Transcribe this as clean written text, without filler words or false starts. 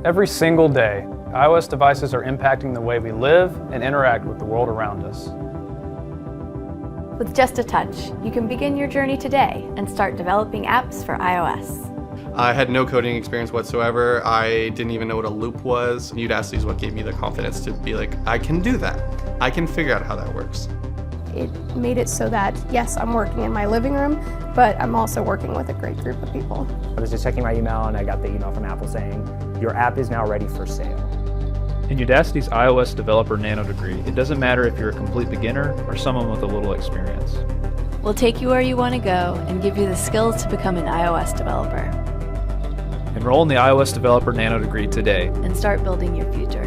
Every single day, iOS devices are impacting the way we live and interact with the world around us. With just a touch, you can begin your journey today and start developing apps for iOS. I had no coding experience whatsoever. I didn't even know what a loop was. Udacity is what gave me the confidence to be like, I can do that. I can figure out how that works. It made it so that, yes, I'm working in my living room, but I'm also working with a great group of people. I was just checking my email and I got the email from Apple saying, your app is now ready for sale. In Udacity's iOS developer Nanodegree, it doesn't matter if you're a complete beginner or someone with a little experience. We'll take you where you want to go and give you the skills to become an iOS developer. Enroll in the iOS developer Nanodegree today And start building your future.